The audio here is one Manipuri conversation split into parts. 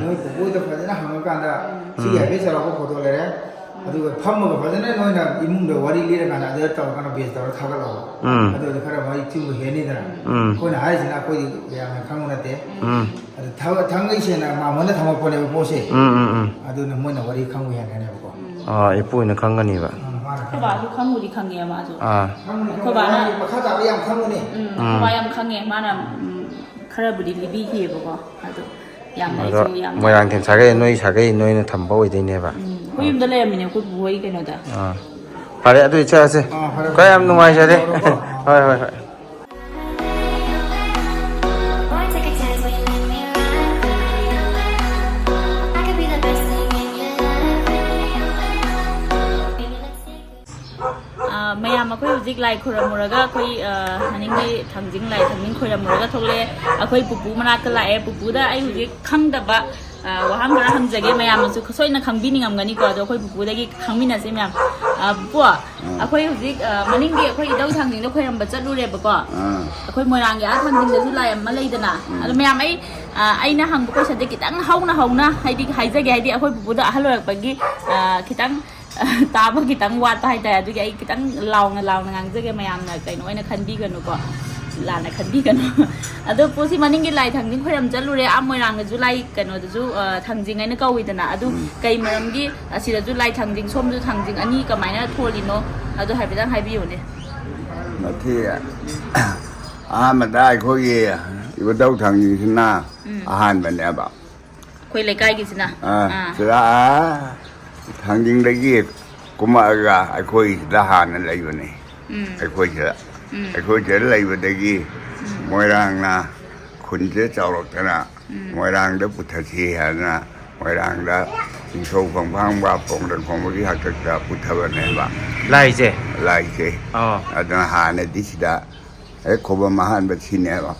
noi pupuda fazana hamukanda si habe sara ko photo le re adu phamma fazana noi na imung de wari le kana adu taw kana base taw thaga lo adu khara mai chu he ni da ko na ai sina ko ya ma khang na te adu thang ngai se na ma mon na thama ko le po se adu na mon na wari khang ya na ne ko ipu na khang ga ni ba ko ba du khang di khang ya ma ju ko ba na ma kha ta ba yam khang ni ko ba yam khang ya ma na khara budi libi he ba ko adu yam mai ju yam moirang then sagai noi na thamba oi dei ne ba ko yum da le mi ne ko bu hoi ke no da pare adu cha se ko yam nuai ja de hoi hoi hoi mayam akhoi hujik lai khoramuraga akhoi haningi thangjing lai thangning khoramuraga thole akhoi pupu manak la e pupu da ai hujik khangdaba waham gara hangjage mayam su khosoina khangbi ningam gani ko do akhoi pupu da gi khangmina se mayam po akhoi hujik maningi akhoi idau thangjing da khoram ba chalure ba ko akhoi moirang ya thangjing da su lai am lai dana adu mayam ai na hang ko sade kitang hauna haidi haijage haidi akhoi pupu da halorak bagi kitang taba kitang wat hai ta adu ai kitang laung ngang je mayam na kai noi na khanbi kan ko la na khanbi kan adu posi maning gi lai thangjing khoram chalure amoirang ju lai kano ju thangjing ai na kawi dana adu kai maram gi asira ju lai thangjing som ju thangjing ani kamaina tholino adu hai bidang hai biu ne mathi ma dai kho ye ibu dau thangjing sina ahan ban ne ba khoi lai kai gi sina sira thangding kuma ga akhoi da han lai bane akhoi je lai badagi moirang na khun je chawrok na moirang da puthachi ha na moirang da singso phang ba pong dan phong gi hak ta puthawa ne ba lai je adana hana disida khoba mahan ba chine ba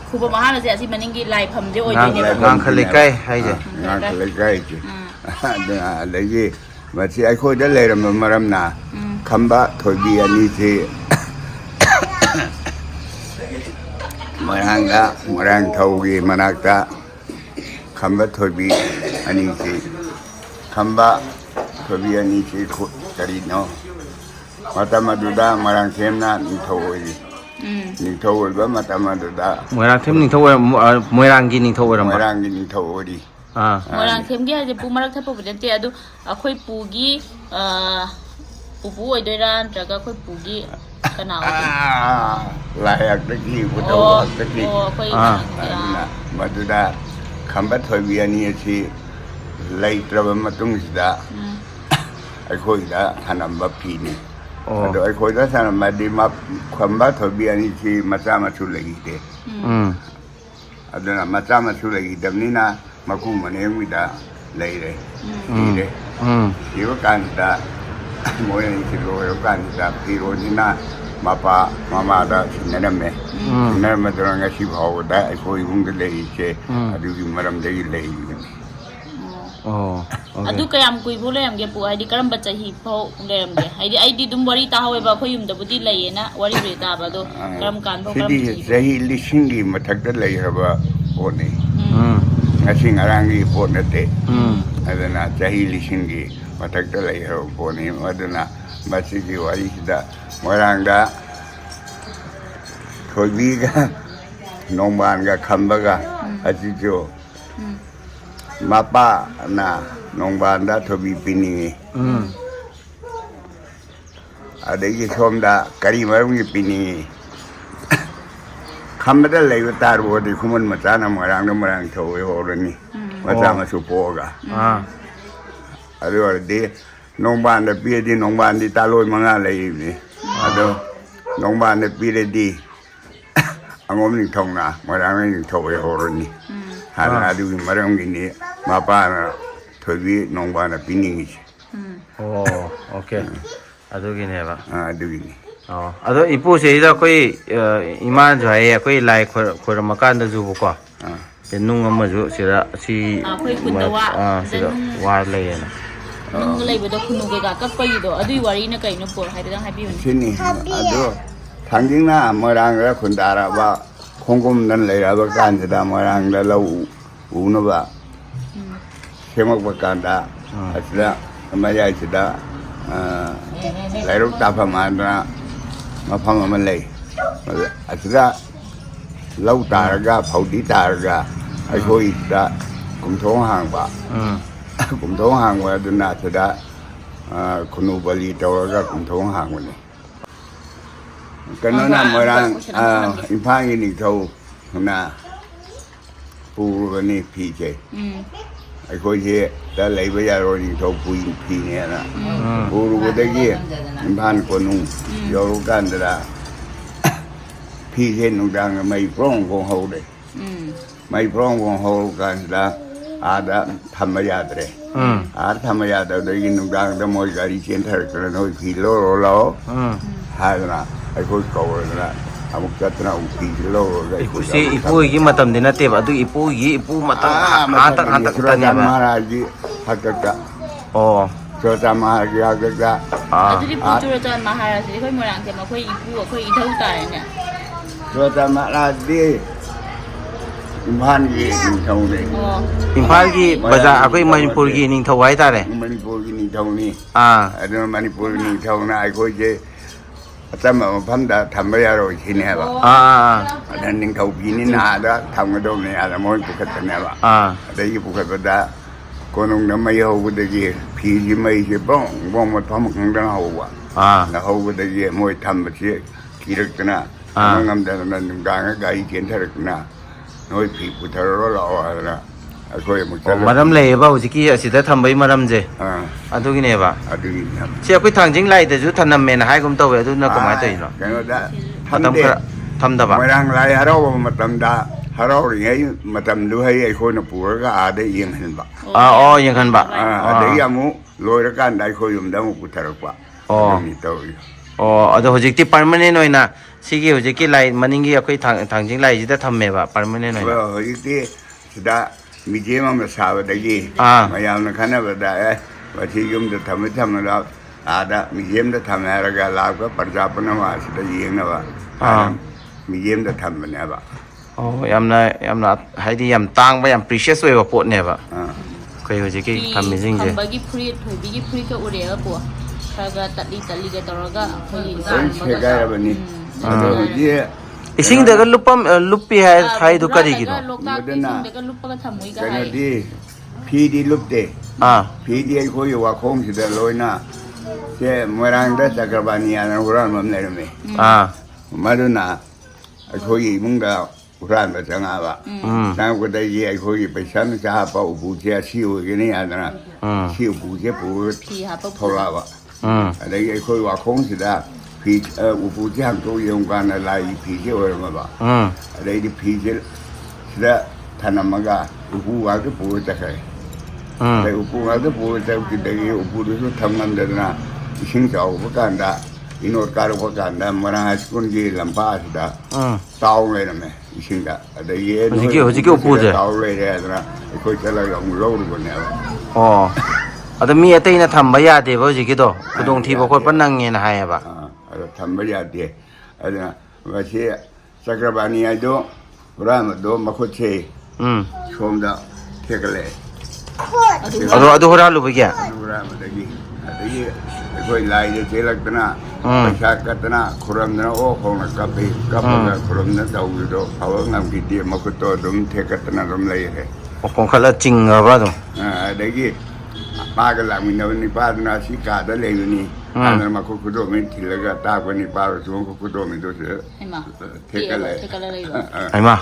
khu ba mahan se asi maningi lai pham je oi ne ngang khali kai hai je ngang khali kai je adagi machi akhoi da le ram maram na khamba thobi ani se marang thogi manakta khamba thobi ani se khamba thobi ani se kari no matamaduda marang semna ni thoi ni thoi ba matamaduda moirang them ning thoi moirang gi ning thoi ram marang gi ni thoi moirang them gi ha pu marak thapo budente adu akhoi pu gi pupu oi doira traga akhoi pu gi kana layak tagi puto tagi maduda khamba thobi ani si lai traba matung sida akhoi da thanamba phini ado akhoi da thanamba di ma khamba thobi ani si macha machu lagi de aduna macha machu lagi damnina maku mane wida lai re kan da moy ni si lo kan da piro ni na mapa mama da siname siname dranga si bhaw da akhoi hung de lai che adu gi maram de lai adu kayam kui bole am ge pu ai di karam bacha hi phau le am ge ai di dum wari ta hawe ba khoi yum da budi lai na wari re ta ba do karam kan bo karam ji zahi lishingi mathak da lai haba one ngasi ngarangi po na te adana zahi lishingi mathak da lai haba pone adana machi gi wari da moirang da thobi ga nongban ga khamba ga ajijo mapa na nongban da thobi pini adagi somda kari marum gi pini khamba da lai tar bo di khumun macha na marang thoi ho rani macha ma su po ga ado de nongban da pi di nongban di ta loi manga lai ni ado nongban da pi di angom ni thong na marang ni thoi ho rani hana adu marang gi ni mapa na thobi nongban da pini okay adugi ne ba adugi ni ado ipu se da koi iman jai koi lai khoram kan da ju ko nung ama ju sira si akhoi kundawa sira war lai na nung lai ba do khunu ge ga kap pai do adui wari na kai no por hai da hai bi un sini ado thanging na marang ra khundara ba khongom nan lai ra ba kan da marang da lau ꯎꯅꯕ ꯁꯦꯝꯃꯛꯄ ꯀꯥꯟꯗ ꯑꯁꯤꯗ ꯃꯌꯥꯏꯁꯤꯗ ꯂꯩꯔꯣꯛ ꯇꯥꯐꯝ ꯍꯥꯏꯗꯅ ꯃꯐꯝ ꯑꯃ ꯂꯩ ꯑꯁꯤꯗ ꯂꯧ ꯇꯥꯔꯒ ꯐꯧꯗꯤ ꯇꯥꯔꯒ ꯑꯩꯈꯣꯏꯗ ꯀꯨꯝꯊꯣꯡ ꯍꯥꯡꯕ ꯀꯨꯝꯊꯣꯡ ꯍꯥꯡꯕ ꯑꯗꯨꯅ ꯑꯁꯤꯗ ꯈꯨꯟꯅꯨ ꯕꯂꯤ ꯇꯧꯔꯒ ꯀꯨꯝꯊꯣꯡ ꯍꯥꯡꯕꯅꯤ ꯀꯩꯅꯣꯅ ꯃꯣꯏꯔꯥꯡ ꯏꯝꯐꯥꯜꯒꯤ ꯅꯤꯡꯊꯧꯅ ꯄꯨꯔꯕꯅꯤ ꯐꯤꯁꯦ ꯑꯩꯈꯣꯏꯁꯦ ꯗ ꯂꯩꯕ ꯌꯥꯔꯣꯏ ꯅꯤꯡꯊꯧ ꯐꯤꯅꯦꯅ ꯄꯨꯔꯨꯕꯗꯒꯤ ꯏꯝꯐꯥꯜ ꯀꯣꯅꯨꯡ ꯌꯧꯔꯀꯥꯟꯗ ꯐꯤꯁꯦ ꯅꯨꯡꯗꯥꯡꯗ ꯃꯩ ꯄ꯭ꯔꯣꯡ ꯄ꯭ꯔꯣꯡ ꯍꯧꯔꯦ ꯃꯩ ꯄ꯭ꯔꯣꯡ ꯄ꯭ꯔꯣꯡ ꯍꯧꯔꯀꯥꯟꯁꯤꯗ ꯑꯥꯗ ꯊꯝꯕ ꯌꯥꯗ꯭ꯔꯦ ꯑꯥꯗ ꯊꯝꯕ ꯌꯥꯗꯕꯗꯒꯤ ꯅꯨꯡꯗꯥꯡꯗ ꯃꯣꯏ ꯒꯥꯔꯤ ꯆꯦꯟꯊꯔꯛꯇꯅ ꯅꯣꯏ ꯐꯤ ꯂꯧꯔꯣ ꯂꯥꯛꯑꯣ ꯍꯥꯏꯗꯅ ꯑꯩꯈꯣꯏ ꯀꯧꯔꯗꯅ ꯑꯃꯨꯛ ꯆꯠꯇꯅ ꯑꯃꯨꯛ ꯐꯤꯁꯦ ꯂꯧꯔꯒ ꯁꯤ ꯏꯄꯨꯒꯤ ꯃꯇꯝꯗꯤ ꯅꯠꯇꯦꯕ ꯑꯗꯨ ꯏꯄꯨ ꯃꯇꯝ ꯍꯥꯛꯇꯛꯇꯅꯦꯕ ꯃꯍꯥꯔꯥꯖꯒꯤ ꯍꯥꯛꯇꯛꯇ ꯑꯣ ꯆꯨꯔꯆꯥꯟ ꯃꯍꯥꯔꯥꯖꯒꯤ ꯍꯥꯛꯇꯛꯇ ꯑꯗꯨꯗꯤ ꯆꯨꯔꯆꯥꯟ ꯃꯍꯥꯔꯥꯖꯁꯤꯗꯤ ꯑꯩꯈꯣꯏ ꯃꯣꯏꯔꯥꯡꯊꯦꯝ ꯑꯩꯈꯣꯏ ꯏꯄꯨ ꯑꯩꯈꯣꯏ ꯏꯙꯧ ꯇꯥꯔꯦꯅꯦ ꯆꯨꯔꯆꯥꯟ ꯃꯍꯥꯔꯥꯖꯗꯤ ꯏꯝꯐꯥꯜꯒꯤ ꯅꯤꯡꯊꯧꯅꯤ ꯏꯝꯐꯥꯜꯒꯤ ꯕꯖꯥꯔ ꯑꯩꯈꯣꯏ ꯃꯅꯤꯄꯨꯔꯒꯤ ꯅꯤꯡꯊꯧ ꯍꯥꯏꯇꯥꯔꯦ ꯃꯅꯤꯄꯨꯔꯒꯤ ꯅꯤꯡꯊꯧꯅꯤ ꯑꯥ ꯑꯗꯨꯅ ꯃꯅꯤꯄꯨꯔꯒꯤ ꯅꯤꯡꯊꯧꯅ ꯑꯩꯈꯣꯏꯁꯦ ꯑꯆꯝꯕ ꯃꯐꯝꯗ ꯊꯝꯕ ꯌꯥꯔꯣꯏ ꯁꯤꯅꯦꯕ ꯑꯗ ꯅꯤꯡꯊꯧ ꯐꯤꯅꯤꯅ ꯑꯥꯗ ꯊꯝꯒꯗꯧꯕꯅꯤ ꯑꯥꯗ ꯃꯣꯏ ꯄꯨꯈꯠꯄꯅꯦꯕ ꯑꯗꯒꯤ ꯄꯨꯈꯠꯄꯗ ꯀꯣꯅꯨꯡꯗ ꯃꯩ ꯍꯧꯕꯗꯒꯤ ꯐꯤꯁꯤ ꯃꯩꯁꯤ ꯕꯣꯡ ꯕꯣꯡ ꯃꯐꯝ ꯈꯪꯗꯅ ꯍꯧꯕ ꯍꯧꯕꯗꯒꯤ ꯃꯣꯏ ꯊꯝꯕꯁꯤ ꯀꯤꯔꯛꯇꯅ ꯉꯝꯗꯗꯅ ꯅꯨꯡꯗꯥꯡꯗ ꯒꯥꯔꯤ ꯆꯦꯟꯊꯔꯛꯇꯅ ꯅꯣꯏ ꯐꯤ ꯄꯨꯊꯔꯣ ꯂꯥꯛꯑꯣ ꯍꯥꯏꯗꯅ ꯑꯩꯈꯣꯏ ꯑꯃꯨꯛ ꯃꯔꯝ ꯂꯩꯌꯦꯕ ꯍꯧꯖꯤꯛꯀꯤ ꯑꯁꯤꯗ ꯊꯝꯕꯒꯤ ꯃꯔꯝꯁꯦ ꯑꯗꯨꯒꯤꯅꯦꯕ ꯑꯗꯨꯒꯤ ꯁꯤ ꯑꯩꯈꯣꯏ ꯊꯥꯡꯖꯤꯡ ꯂꯥꯏꯗꯁꯨ ꯊꯅꯝꯃꯦꯅ ꯍꯥꯏꯒꯨꯝ ꯇꯧꯋꯦ ꯑꯗꯨꯅ ꯀꯃꯥꯏꯅ ꯇꯧꯔꯤꯅꯣ ꯀꯩꯅꯣꯗ ꯃꯇꯝ ꯈꯔ ꯊꯝꯗꯕ ꯃꯣꯏꯔꯥꯡ ꯂꯥꯏ ꯍꯔꯥꯎꯕ ꯃꯇꯝꯗ ꯍꯔꯥꯎꯔꯤꯉꯩ ꯃꯇꯝꯗꯨ ꯑꯩꯈꯣꯏꯅ ꯄꯨꯔꯒ ꯑꯥꯗ ꯌꯦꯡꯍꯟꯕ ꯑꯣ ꯌꯦꯡꯍꯟꯕ ꯑꯗꯒꯤ ꯑꯃꯨꯛ ꯂꯣꯏꯔꯀꯥꯟꯗ ꯑꯩꯈꯣই ꯌꯨꯝꯗ ꯑꯃꯨꯛ ꯄꯨꯊꯔꯛꯄ ꯑꯗꯨꯅꯤ ꯇꯧꯔꯤ ꯑꯣ ꯑꯗꯣ ꯍꯧꯖꯤꯛꯇꯤ ꯄꯔꯃꯅꯦꯟ ꯑꯣꯏꯅ ꯁꯤꯒꯤ ꯍꯧꯖꯤꯛꯀꯤ ꯂꯥꯏ ꯃꯅꯤꯡꯒꯤ ꯑꯩꯈꯣꯏ ꯊꯥꯡꯖꯤꯡ ꯂꯥꯏꯁꯤꯗ ꯊꯝꯃꯦꯕ ꯄꯔꯃꯅꯦꯟ ꯑꯣꯏꯅ ꯍꯧꯖꯤꯛꯇꯤ ꯁꯤꯗ ꯃ꯭ꯌꯨꯖꯤꯌꯝ ꯑꯃ ꯁꯥꯕꯗꯒꯤ ꯃꯌꯥꯝꯅ ꯈꯟꯅꯕꯗ ꯃꯁꯤ ꯌꯨꯝꯗ ꯊꯝꯃꯒ ꯑꯥꯗ ꯃ꯭ꯌꯨꯖꯤꯌꯝꯗ ꯊꯝꯃꯦ ꯍꯥꯏꯔꯒ ꯂꯥꯛꯄ ꯄ꯭ꯔꯖꯥ ꯄꯨꯝꯅꯃꯛ ꯑꯁꯤꯗ ꯌꯦꯡꯅꯕ ꯃ꯭ꯌꯨꯖꯤꯌꯝꯗ ꯊꯝꯕꯅꯦꯕ ꯑꯣ ꯌꯥꯝꯅ ꯍꯥꯏꯗꯤ ꯌꯥꯝ ꯇꯥꯡꯕ ꯌꯥꯝ ꯄ꯭ꯔꯤꯁꯤꯌꯁ ꯑꯣꯏꯕ ꯄꯣꯠꯅꯦꯕ ꯑꯩꯈꯣꯏ ꯍꯧꯖꯤꯛꯀꯤ ꯊꯝꯃꯤꯁꯤꯡꯁꯦ ꯈꯝꯕꯒꯤ ꯐꯨꯔꯤꯠ ꯊꯣꯏꯕꯤꯒꯤ ꯐꯨꯔꯤꯠꯀ ꯎꯔꯦꯒ ꯄꯣ ꯈꯔ ꯇꯠꯂꯤꯒ ꯇꯧꯔꯒ ꯑꯩꯈꯣꯏꯒꯤ ꯁꯦꯒꯥꯏꯔꯕꯅꯤ ꯑꯗꯣ ꯍꯧꯖꯤꯛ ꯏꯁꯤꯡꯗꯒ ꯂꯨꯞꯄꯤ ꯍꯥꯏꯗꯨ ꯀꯔꯤꯒꯤꯅꯣ ꯂꯣꯛꯇꯥꯛꯀꯤ ꯏꯁꯤꯡꯗꯒ ꯂꯨꯞꯄꯒ ꯊꯝꯃꯣꯏꯒ ꯍꯥꯏ ꯀꯩꯅꯣꯗꯤ ꯐꯤꯗꯤ ꯂꯨꯞꯇꯦ ꯐꯤꯗꯤ ꯑꯩꯈꯣꯏꯒꯤ ꯋꯥꯈꯣꯡꯁꯤꯗ ꯂꯣꯏꯅ ꯁꯦ ꯃꯣꯏꯔꯥꯡꯗ ꯆꯀ꯭ꯔꯕꯥꯅꯤ ꯍꯥꯏꯅ ꯍꯨꯔꯥꯟꯕ ꯑꯃ ꯂꯩꯔꯝꯃꯦ ꯃꯗꯨꯅ ꯑꯩꯈꯣꯏꯒꯤ ꯏꯃꯨꯡꯗ ꯍꯨꯔꯥꯟꯕ ꯆꯪꯉꯛꯑꯕ ꯆꯪꯉꯛꯄꯗꯒꯤ ꯑꯩꯈꯣꯏꯒꯤ ꯄꯩꯁꯥ ꯅꯨꯡꯁꯥ ꯍꯥꯞꯄ ꯎꯄꯨꯁꯦ ꯑꯁꯤ ꯑꯣꯏꯒꯅꯤ ꯍꯥꯏꯗꯅ ꯁꯤ ꯎꯄꯨꯁꯦ ꯄꯨꯔꯒ ꯊꯣꯛꯂꯛꯑꯕ ꯑꯗꯒꯤ ꯑꯩꯈꯣꯏ ꯋꯥꯈꯣꯡꯁꯤꯗ ꯐꯤ ꯎꯄꯨꯁꯦ ꯍꯥꯡꯇꯣꯛ ꯌꯦꯡꯉꯀꯥꯟꯗ ꯂꯥꯏꯒꯤ ꯐꯤꯁꯦ ꯑꯣꯏꯔꯝꯃꯕ ꯑꯗꯩꯗꯤ ꯐꯤꯁꯦ ꯁꯤꯗ ꯊꯅꯝꯃꯒ ꯎꯄꯨ ꯉꯥꯛꯇ ꯄꯨꯔ ꯆꯠꯈ꯭ꯔꯦ ꯑꯗꯩ ꯎꯄꯨ ꯉꯥꯛꯇ ꯄꯨꯔ ꯆꯠꯈꯤꯗꯒꯤ ꯎꯄꯨꯗꯨꯁꯨ ꯊꯝꯉꯝꯗꯗꯅ ꯏꯁꯤꯡ ꯆꯥꯎꯕ ꯀꯥꯟꯗ ꯏꯅꯣꯠ ꯀꯥꯔꯛꯄ ꯀꯥꯟꯗ ꯃꯣꯏꯔꯥꯡ ꯍꯥꯏ ꯁ꯭ꯀꯨꯜꯒꯤ ꯂꯝꯄꯥꯛꯁꯤꯗ ꯇꯥꯎ ꯂꯩꯔꯝꯃꯦ ꯏꯁꯤꯡꯗ ꯑꯗꯒꯤ ꯍꯧꯖꯤꯛꯀꯤ ꯎꯄꯨꯁꯦ ꯇꯥꯎ ꯂꯩꯔꯦ ꯍꯥꯏꯗꯅ ꯑꯩꯈꯣই ꯆꯠꯂꯒ ꯑꯃꯨꯛ ꯂꯧꯔꯨꯕꯅꯦꯕ ꯑꯣ ꯑꯗꯣ ꯃꯤ ꯑꯇꯩꯅ ꯊꯝꯕ ꯌꯥꯗꯦꯕ ꯍꯧꯖꯤꯛꯀꯤꯗோ ꯈꯨꯗꯣꯡꯊꯤꯕ ꯈꯣꯠꯄ ꯅꯪꯉꯦꯅ ꯍꯥꯏꯌꯦꯕ ꯑꯗꯣ ꯊꯝꯕ ꯌꯥꯗꯦ ꯑꯗꯨꯅ ꯃꯁꯤ ꯆꯀ꯭ꯔꯕꯥꯅꯤ ꯍꯥꯏꯗꯣ ꯍꯨꯔꯥꯟꯕꯗꯣ ꯃꯈꯨꯠꯁꯦ ꯁꯣꯝꯗ ꯊꯦꯛꯀꯠꯂꯛꯑꯦ ꯑꯗꯨ ꯍꯨꯔꯥꯜꯂꯨꯕꯒꯤ ꯍꯨꯔꯥꯟꯕꯗꯒꯤ ꯑꯗꯒꯤ ꯑꯩꯈꯣꯏ ꯂꯥꯏꯗ ꯆꯦꯜꯂꯛꯇꯅ ꯄꯩꯁꯥ ꯀꯠꯇꯅ ꯈꯨꯔꯝꯗꯅ ꯑꯣ ꯈꯣꯡꯅ ꯀꯞꯄꯒ ꯈꯨꯔꯝꯗꯅ ꯇꯧꯕꯗꯣ ꯐꯕ ꯉꯝꯈꯤꯗꯦ ꯃꯈꯨꯠꯇꯣ ꯑꯗꯨꯝ ꯊꯦꯛꯀꯠꯇꯅ ꯑꯗꯨꯝ ꯂꯩꯔꯦ ꯄꯣꯡꯈꯠꯂ ꯆꯤꯡꯉꯕ ꯑꯗꯨꯝ ꯑꯗꯒꯤ ꯃꯥꯒ ꯂꯥꯛꯃꯤꯟꯅꯕ ꯅꯤꯄꯥꯗꯨꯅ ꯑꯁꯤ ꯀꯥꯗ ꯂꯩꯕꯅꯤ ꯍꯥꯏꯗꯅ ꯃꯈꯨꯠ ꯈꯨꯗꯣꯝꯕꯤ ꯊꯤꯜꯂꯒ ꯇꯥꯛꯄ ꯅꯤꯄꯥꯗꯨꯁꯨ ꯃꯈꯨꯠ ꯈꯨꯗꯣꯝꯕꯤꯗꯨ ꯍꯩꯃꯥ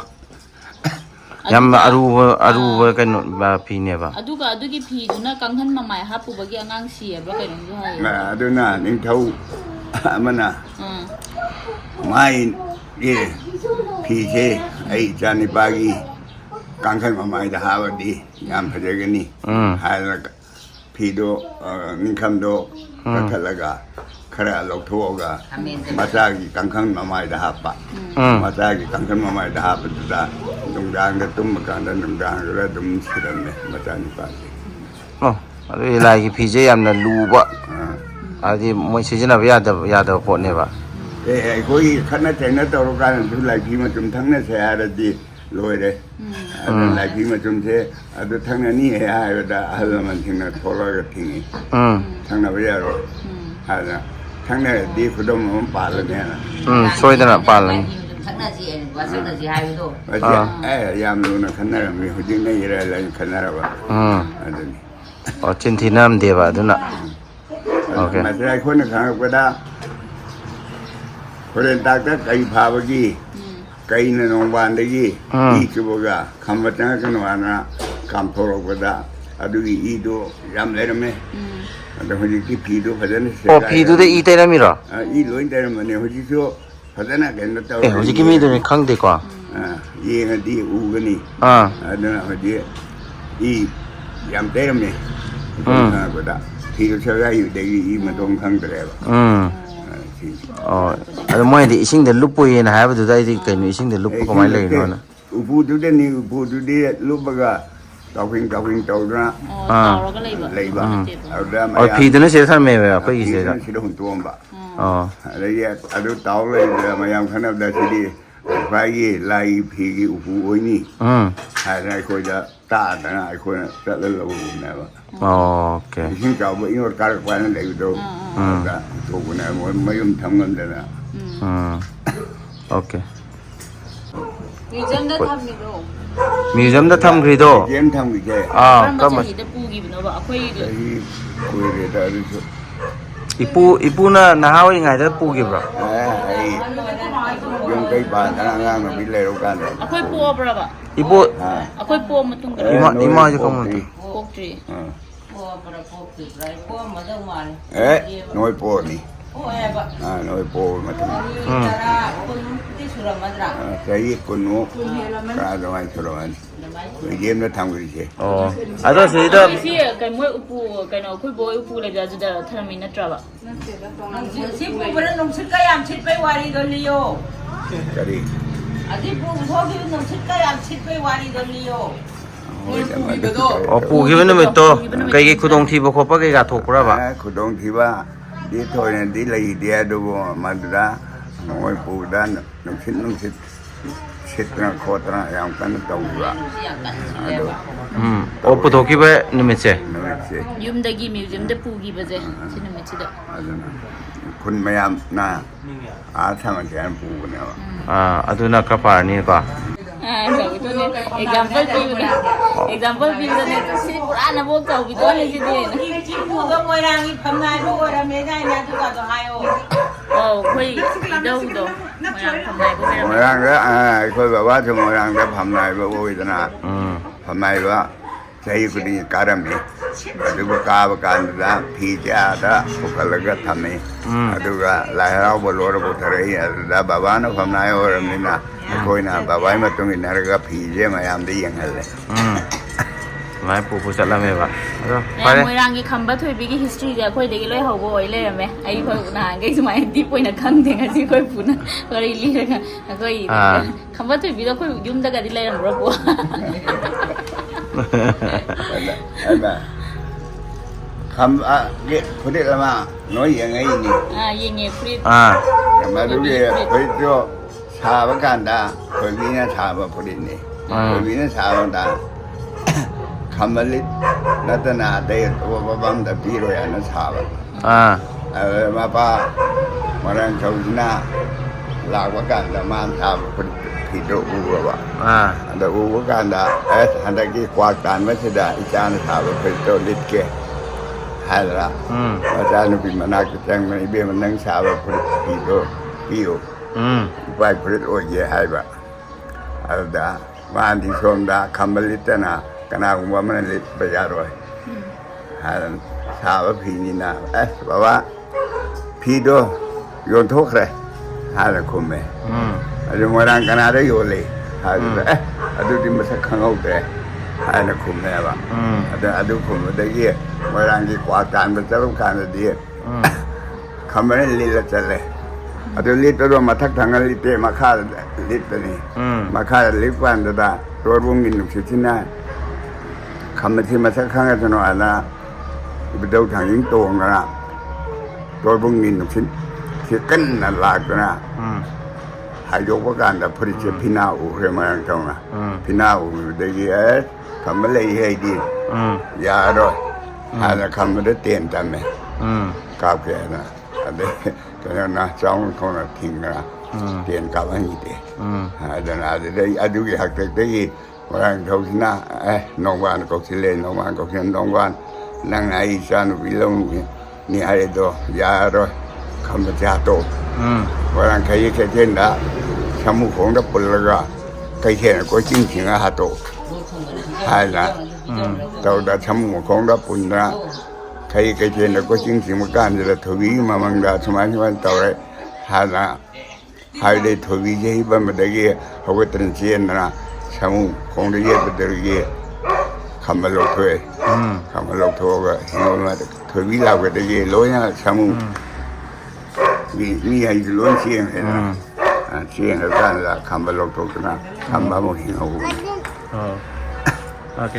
ꯌꯥꯝꯅ ꯑꯔꯨꯕ ꯀꯩꯅꯣ ꯐꯤꯅꯦꯕ ꯑꯗꯨꯒ ꯑꯗꯨꯒꯤ ꯐꯤꯗꯨꯅ ꯀꯥꯡꯈꯟ ꯃꯃꯥꯏ ꯍꯥꯞꯄꯨꯕꯒꯤ ꯑꯉꯥꯡ ꯁꯤꯌꯦꯕ ꯀꯩꯅꯣꯝꯁꯨ ꯍꯥꯏꯌꯦ ꯑꯗꯨꯅ ꯅꯤꯡꯊꯧ ꯑꯃꯅ ꯃꯥꯒꯤ ꯐꯤꯁꯦ ꯑꯩ ꯏꯆꯥꯅꯤꯄꯥꯒꯤ ꯀꯥꯡꯈꯟ ꯃꯃꯥꯏꯗ ꯍꯥꯞꯄꯗꯤ ꯌꯥꯝ ꯐꯖꯒꯅꯤ ꯍꯥꯏꯔꯒ ꯐꯤꯗꯣ ꯅꯤꯡꯈꯝꯗꯣ ꯀꯛꯊꯠꯂꯒ ꯈꯔ ꯂꯧꯊꯣꯛꯑꯒ ꯃꯆꯥꯒꯤ ꯀꯥꯡꯈꯟ ꯃꯃꯥꯏꯗ ꯍꯥꯞꯄ ꯃꯆꯥꯒꯤ ꯀꯥꯡꯈꯟ ꯃꯃꯥꯏꯗ ꯍꯥꯞꯄꯗꯨꯗ ꯅꯨꯡꯗꯥꯡꯗ ꯇꯨꯝꯕ ꯀꯥꯟꯗ ꯅꯨꯡꯗꯥꯡꯗꯨꯗ ꯑꯗꯨꯝ ꯁꯤꯔꯝꯃꯦ ꯃꯆꯥꯅꯤꯄꯥꯁꯦ ꯑꯗꯨꯒꯤ ꯂꯥꯏꯒꯤ ꯐꯤꯁꯦ ꯌꯥꯝꯅ ꯂꯨꯕ ꯍꯥꯏꯗꯤ ꯃꯣꯏ ꯁꯤꯖꯤꯟꯅꯕ ꯌꯥꯗꯕ ꯄꯣꯠꯅꯦꯕ ꯑꯩꯈꯣꯏꯒꯤ ꯈꯠꯅ ꯆꯩꯅ ꯇꯧꯔꯀꯥꯟꯗꯁꯨ ꯂꯥꯏꯐꯤ ꯃꯆꯨꯝ ꯊꯛꯅꯁꯦ ꯍꯥꯏꯔꯗꯤ ลอยเลยอันนั้นหลายปีมาจนเทอันนั้นทั้งนั้นนี่ไอ้เวลาอันนั้นมันทิ้งนะทอลก็ทิ้งทั้งนั้นไม่ได้หรอกอันนั้นทั้งนั้นดีคุณต้องมันป่าเลยเนี่ยนะ ช่วยตลอดปานเลย ทั้งนั้นสิว่าสักนั้นสิหายไปตัว ว่าจะยามดูนะขนาดมีหุ่นยิ่งในอะไรอะไรขนาดว่าอันนี้ อ๋อจินที่น้ำเดียวดูนะโอเค มาใช้คนข้างก็ได้คนเดินตากไก่พาไปกี่ไก่ในโรงพยาบาลได้กี่อีกบอกว่าคำว่าจังกันว่านะคำโทรก็ได้อะดูอีดูยามเลยนะมั้ยอันนั้นหุ่นที่ผีดูพัฒนา โอ้พี่ดูได้อีเต้ได้มั้ยหรอ อีล้วนได้มันเนี่ยหุ่นที่ชัวพัฒนากันแล้ว เอ้หุ่นที่มีตัวนี้ข้างดีกว่า ยังดีอูกันนี่อันนั้นหุ่นที่อียามเต้มั้ยก็ได้ที่เขาใช้อยู่ได้อีมันต้องข้างเดียวอ๋อแล้วไม่ได้สิ่งเดียวลุกปุยนะฮะไปดูได้ที่เกิดมีสิ่งเดียวลุกก็ไม่เลยนะ อุปูดูได้นี่อุปูดูได้ลุกบ้างตอกวิ่งตอกนะ เราก็เลยแบบ เลยบ้างเอาได้ไหม อ๋อพี่ตัวนี้เสียท่านไม่ไปอ่ะก็อีเสีย สิได้หุ่นตัวบ้าง อ๋อ อะไรอย่างเอาดูตอกเลยมายามขนาดได้สิดีไปยี่ไล่ผีอุปูโอ้ยนี่ไอ้คนจะตาแต่ไอ้คนจะเล่นเราเนี่ยว่า โอเค ยิ่งเก่าไปยิ่งการกวนนั่นเลยดูถูกนะมันไม่ยุ่งทำเงินเลยนะ โอเค มีเจมได้ทำมีโด มีจำได้ทำกรีโด เยี่ยมทำกี่แก่ ก็มา จะปูกี่เป็นแบบคุย คุยเรื่องอะไรสุด อีปูน่ะน้าว่ายังไงจะปูกี่บรอ ไอ้ยังใกล้บ้านงานมันมีเลยรู้กันเลย คุยปูปะแบบ อีปู คุยปูมาตรงกัน อีมาจะเข้ามา โคกจี พ่อประพบติดไรพ่อมาต้องมา น้อยโปนี่ โอ้ยบะ น้อยโปมาถึง ตาราคนที่สุรมาตรา ใช้คนนู้กระดานชุรมันเยี่ยมแล้วทำกันใช่ อ๋ออ่ะตัวสีตัว ที่กันมวยอุปูกันเอาคุยโบอุปูเลยจะจะทำมินตราบะ สิปูเป็นน้องชิดกายามชิดไปวารีดลิโย กะดี อันที่ปูพ่อที่น้องชิดกายามชิดไปวารีดลิโย อ๋อปูกี่เป็นไม่โตไก่คุณองที่บอกว่าไก่กระทกระบะ คุณต้องที่ว่าดีถอยเนี่ยดีเลยเดียดูมาดูนะน้อยปูด้านน้องชิดชิดนะโคตรนะอย่างกันต้องว่า โอ้ปูทกี่เป็นนิมิตเซ่ นั่นสิ ยุมดกีมิวจิมเดปูกี่เป็นเจ้ที่นั่นไม่ใช่เด้อ คุณไม่ยามนะทำอะไรกันปูเนี่ย อะดูนักกระป๋านี่ก็ แบบตัวนี้ example ปีนะ example ปีนะสิปุราณบอกเจ้าปีตัวนี้สิเด้นะ ที่ปูก็มวยรางอีพำนายพวกเราไม่ได้นะทุกคนต้องให้โอ้ โอ้คุยเดาดูมาทำไมก็ไม่ ม ได้ วยรังก็คุยแบบว่าจะมวยรังก็ทำนายว่าโอ้ยนะทำนายว่าใช้คนนี้การมีดูว่าการนะพี่จ้าถ้าพวกเราก็ทำนี่ดูว่าหลายเราบริวารบุตรเฮียแล้วบ้านเราทำนายว่านี่นะคุยนะบ้านมาตรงนี้นะก็พี่เจ้ามายามดีอย่างนั้นเลย ไม่ปูปูจัดแล้วไหมวะ มวยรังกี่คำบัตรปีกี่ history เดี๋ยวคุยเด็กเลยเขาบอกเลยไหมไอ้พวกนั้นกี่สมัยที่ปุ่นนักขังเด็กที่คุยปุ่นนะก็รีลีเลยกันก็อีคำบัตรปีเราคุยยุ่งแต่กันที่เลยนะบล็อกคำเรียกคนที่ละมาน้อยยังไงนี่ ยังไงฟรี มาดูดิเฮ้ยก็ชาบกันดาคนนี้นะชาบพอดีนี่คนนี้นะชาบกันดาคำว่าลิรัตนาเดชว่าบังแต่พี่รวยนะชาบมาป้ามาแรงชาวนาลากว่ากันแต่มาชาบคนผิดอูว่าแต่อูว่ากันดาอันใดที่กวาดการไม่ใช่ได้อีจานชาบเป็นตัวลิดเกะให้ละอาจารย์พิมพ์นักจังมันเบี้ยมันนั่งชาบผิดพี่ไปผลิตโอ้ยให้แบบเอาดาบ้านที่ชมดาคำบริตนะคณะผมว่ามันลิตไปยารอยหาชาวพี่นี่นะบอกว่าพี่ดูโยนทุกข์เลยหาแต่คุมไหมอาจจะมาดังคณะได้โยนเลยหาดูอาดูที่มันสักครั้งเอาแต่หาแต่คุมแม่บ้างอาดูคุมได้เยี่ยมาดังที่กว่าการเป็นเจ้าลูกการดีคำนั้นลิตละจะเลยอาดูลิตตัวมาทักทางลิตมาฆ่าลิตตัวนี้มาฆ่าลิตวันตัวได้ตัววงเงินหนุกชิ้นหน้าคำที่มาสักครั้งก็หน่อยนะไปดูทางยิงตัวนะตัววงเงินหนุกชิ้นที่กันนั่นหลักนะ 하이도가 간다 프리츠 피나우 그러면 정아 피나우 되게 감을래 해야지 야로 하나 감을 땐다며 가게나 근데 그냥 나 정을 통해 팅나 땐 가만히 돼 하여튼 아주기 학생들이 뭐랑 저기나 농관 꼭실래 농관 꼭실 농관 난 아이산 빌롱 니 아래도 야로 감을 자도 뭐랑 cái trên đó xong một cuốn đất bự là cái xe có chương trình ở Hà Tổ hay là tàu đã xong một cuốn đất bự là cái trên đó có chương trình một cái là thử ý mà mang ra xong anh tàu đấy hay là hai đây thử ý gì bên mà đây họ có tình chiến là xong một cuốn đấy bây giờ kia không phải lộc thuê không phải lộc thuê rồi nhưng mà thử ý là cái đây lối nha xongมีให้ล้วนเชียงเห็นไหมเชียงแล้วกันละคำบาลงตกนะคำบาโมหิงเอา โอเค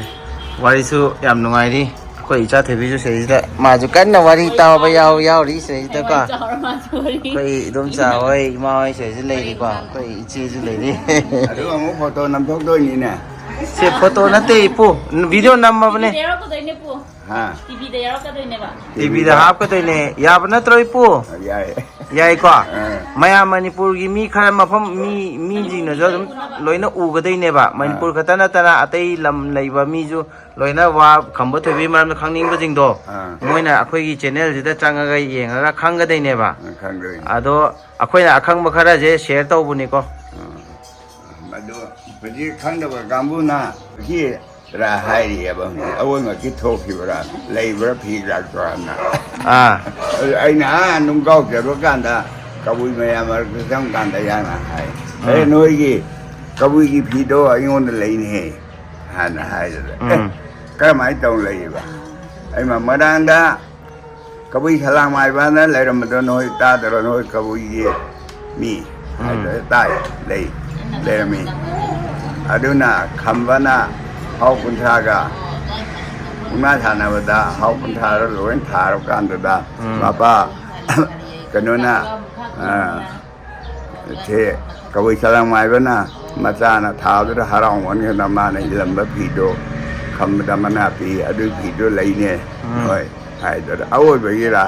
วาริสุยามนุ่งไงดิคุยจ้าเทวิจุเสียดมาจุกันนะวาริตาวไปยาวดิเสียดก็คุยดมจ่าไว้มาไว้เสียดเลยดีกว่าคุยจีจุเลยดิ หรือว่ามุกพอโตน้ำทกด้วยนี่เนี่ย เสียโฟโต้นั่นเตยปูวิดีโอนำมาปะเนี่ย เดี๋ยวเราก็ได้เนี่ยปู ฮะ ทีวีเดี๋ยวเราก็ได้เนี่ยบ่ ทีวีดาฮับก็เตยเนี่ยยาปนัดร้อยปู ใหญ่ ใหญ่กว่ามายังมณิปุรกีมีขนาดมาพมมีจริงนะจ๊ะลอยน่ะอูก็ได้เนี่ยบ่มณิปุรก็ตานะอัตยลำเลยว่ามีจูลอยน่ะว่าคำว่าทีวีมันครั้งนี้ก็จริงโตมวยน่ะคุยกี่ช่องจะจังอะไรอย่างละครั้งก็ได้เนี่ยบ่ ครั้งเลย อะดูคุยน่ะครั้งมาขนาดจะแชร์ตัวบุญนี่ก็ มาดูพอดีครั้งเดียวกับกัมพูนาที่ราหายดีบ้างเอาไว้มาคิดโทษพี่ว่าเลยว่าพี่รักกันนะไอ้น่ะนุ่งเก่าเกิดว่ากันแต่กบุยไม่ยามาก็ต้องกันแต่ยังนะไอ้น้อยกี่กบุยกี่พี่โตไอ้คนเลยนี่ฮันหายเลยก็ไม่ต้องเลยบ้าไอ้มาดังด้ากบุยขลังไม่บ้านนั้นเลยเรามาโดนน้อยตาแต่เราน้อยกบุยมีไอ้ตัวตายเลยมีอดูน่ะคำว่าน่ะเขาคุณชากะมาฐานะว่าดาเขาคุณชาเราหลวงทารกันตัวดามาป้ากันนู้นน่ะเช่กวิชาลังไม้ว่าน่ะมาจานะท้าวตัวหารองวันกันนำมาในลำบากผีโดคำดำมันน่ะปีอดูผีโดเลยเนี่ยเฮ้ยไอ้ตัวเอาไว้ไปยี่ละ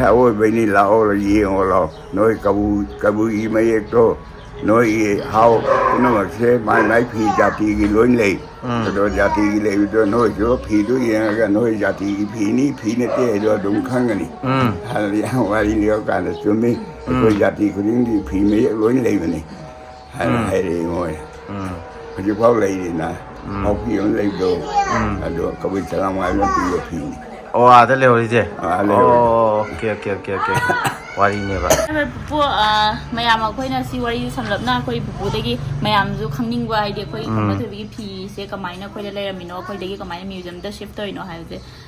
เอาไว้ไปนี่เราเรายี่ของเราโน้ยกบุยไม่เอกโตน้อยเขาคุณมาเชื่อไม่ผีจัติกิล้วนเลยตัวจัติกิเลยตัวน้อยชัวผีตัวยังกันน้อยจัติกิผีนี่เต้ตัวดุมขังกันนี่ฮัลโหลยังว่าเลี้ยวกันแต่ช่วงนี้ตัวจัติคนนี้ผีไม่ล้วนเลยมันนี่ให้เลยงอยเขาจะเข้าเลยนะเขาผีมันเลยดูดูเขาไปฉลามไว้มันตีกับผีโอ้อาจจะเร็วดิเจโอเควารีเนี่ยบ่ปูมายามคุยนะสิวารีสำหรับหน้าคุยปูเด็กมายามจูครั้งนิ่งว่าเด็กคุยคำว่าถือวิพีเสียกับไม้นะคุยได้เลยมีน้องคุยเด็กกับไม้มิวจำได้ชิฟต์ตัวอีกเนาะฮะ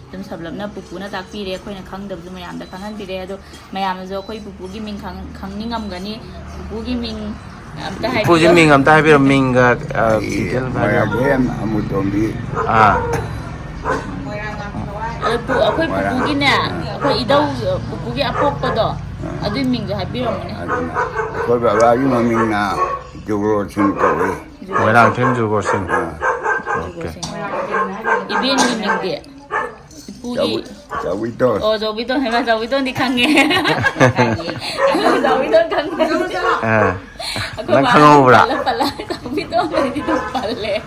เจำสำหรับหน้าปูน่าตักปีเด็กคุยนะครั้งเดิมจูมายามแต่ครั้งนั้นปีเด็กดูมายามจูคุยปูกิมิงครั้งนิ่งงำกันนี่ปูกิมิงปูกิมิงงำได้พี่เรามิงกับมายามเพื่อนอามุตอมบีปูคุยปูกินเนี่ยคุยอีเดาปูกิอาปกก็ดออะด้วยมิงจะให้พี่เราเนี่ยก็แบบว่าอยู่มามิงนะจูโรชินก็เลยเวลาเช่นจูโรชินโอเคอีเบียนมิงเดียปูดิจาวิโตโอ้จาวิโตเห็นไหมจาวิโตนี่ขังเงี้ยจาวิโตขังเงี้ยนั่นขังโง่ละปัลละจาวิโตเลยที่ถูกปัลเลย